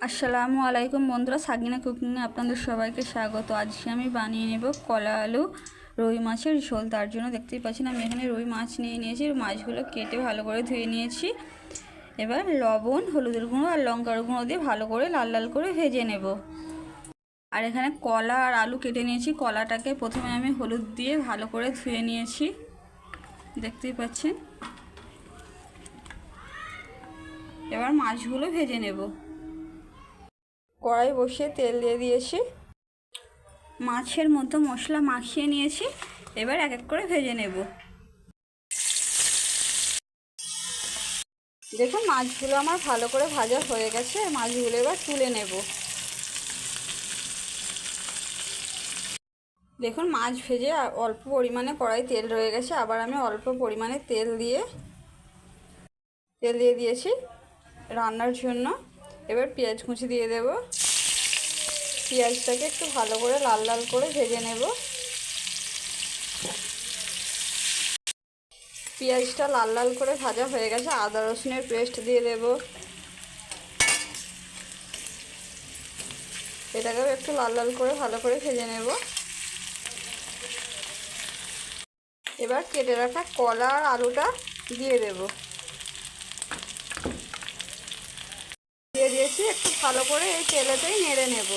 আসসালামু আলাইকুম বন্ধুরা, সাগিনা কুকিংয়ে আপনাদের সবাইকে স্বাগত। আজকে আমি বানিয়ে নেব কলা আলু রুই মাছের ঝোল। তার জন্য দেখতেই পাচ্ছেন আমি এখানে রুই মাছ নিয়ে নিয়েছি। মাছগুলো কেটে ভালো করে ধুয়ে নিয়েছি। এবার লবণ, হলুদের গুঁড়ো আর লঙ্কার গুঁড়ো দিয়ে ভালো করে লাল লাল করে ভেজে নেব। আর এখানে কলা আর আলু কেটে নিয়েছি। কলাটাকে প্রথমে আমি হলুদ দিয়ে ভালো করে ধুয়ে নিয়েছি, দেখতেই পাচ্ছেন। এবার মাছগুলো ভেজে নেব। কড়াই বসিয়ে তেল দিয়ে দিয়েছি, মাছের মতো মশলা মাখিয়ে নিয়েছি। এবার এক এক করে ভেজে নেব। দেখুন মাছগুলো আমার ভালো করে ভাজা হয়ে গেছে। মাছগুলো এবার তুলে নেব। দেখুন মাছ ভেজে অল্প পরিমাণে কড়াই তেল রয়ে গেছে। আবার আমি অল্প পরিমাণে তেল দিয়ে দিয়েছি রান্নার জন্য। এবার পেঁয়াজ কুচি দিয়ে দেব। পেঁয়াজটাকে একটু ভালো করে লাল লাল করে ভেজে নেব। পেঁয়াজটা লাল লাল করে ভাজা হয়ে গেছে। আদা রসুনের পেস্ট দিয়ে দেব। এটাকেও একটু লাল লাল করে ভালো করে ভেজে নেব। এবার কেটে রাখা কলা আর আলুটা দিয়ে দেব। দিয়ে দিয়েছি, একটু ভালো করে এই তেলেতেই নেড়ে নেব।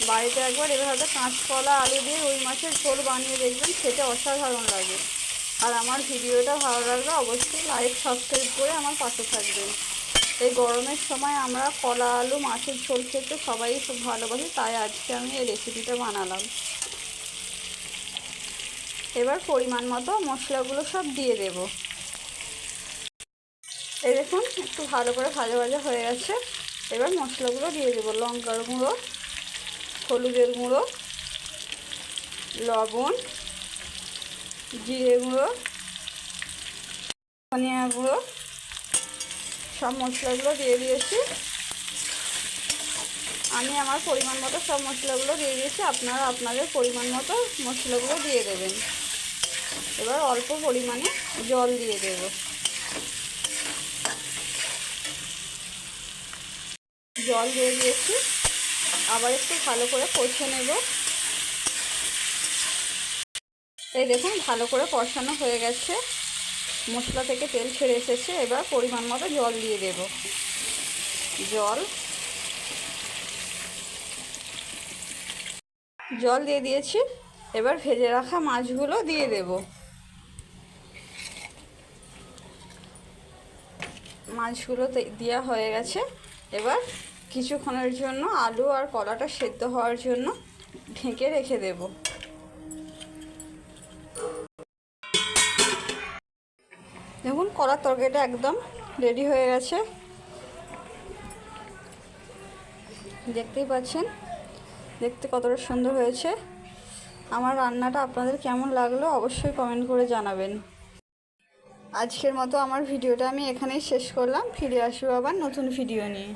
বাড়িতে একবার এভাবে কাঁচকলা আলু দিয়ে রুই মাছের ঝোল বানিয়ে দেখবেন, খেতে অসাধারণ লাগে। আর আমার ভিডিওটা ভালো লাগলে অবশ্যই লাইক সাবস্ক্রাইব করে আমার পাশে থাকবেন। এই গরমের সময় আমরা কলা আলু মাছের ঝোল খেতে সবাই খুব ভালোবাসি, তাই আজকে আমি এই রেসিপিটা বানালাম। এবার পরিমাণ মতো মশলাগুলো সব দিয়ে দেব। এই দেখুন একটু ভালো করে ভাজা ভাজা হয়ে গেছে। এবার মশলাগুলো দিয়ে দেবো। লঙ্কার গুঁড়ো, হলুদের গুঁড়ো, লবণ, জিরে গুঁড়ো, ধনিয়া গুঁড়ো, সব মশলাগুলো দিয়ে দিয়েছি। আমি আমার পরিমাণ মতো সব মশলাগুলো দিয়ে দিয়েছি। আপনারা আপনাদের পরিমাণ মতো মশলাগুলো দিয়ে দেবেন। এবার অল্প পরিমাণে জল দিয়ে দেব। জল দিয়ে দিয়েছি, আবার একটু ভালো করে কষে নেব। এই দেখুন ভালো করে কষানো হয়ে গেছে, মশলা থেকে তেল ছেড়ে এসেছে। এবার পরিমাণ মতো জল দিয়ে দেব। জল দিয়ে দিয়েছি। এবার ভেজে রাখা মাছগুলো দিয়ে দেব। মাছগুলো দেওয়া হয়ে গেছে। এবার কিছুক্ষণের জন্য আলু আর কলাটা সেদ্ধ হওয়ার জন্য ঢেকে রেখে দেব। দেখুন কলার তরকারিটা একদম রেডি হয়ে গেছে, দেখতেই পাচ্ছেন। দেখতে কতটা সুন্দর হয়েছে। আমার রান্নাটা আপনাদের কেমন লাগলো অবশ্যই কমেন্ট করে জানাবেন। আজকের মতো আমার ভিডিওটা আমি এখানেই শেষ করলাম। ফিরে আসবো আবার নতুন ভিডিও নিয়ে।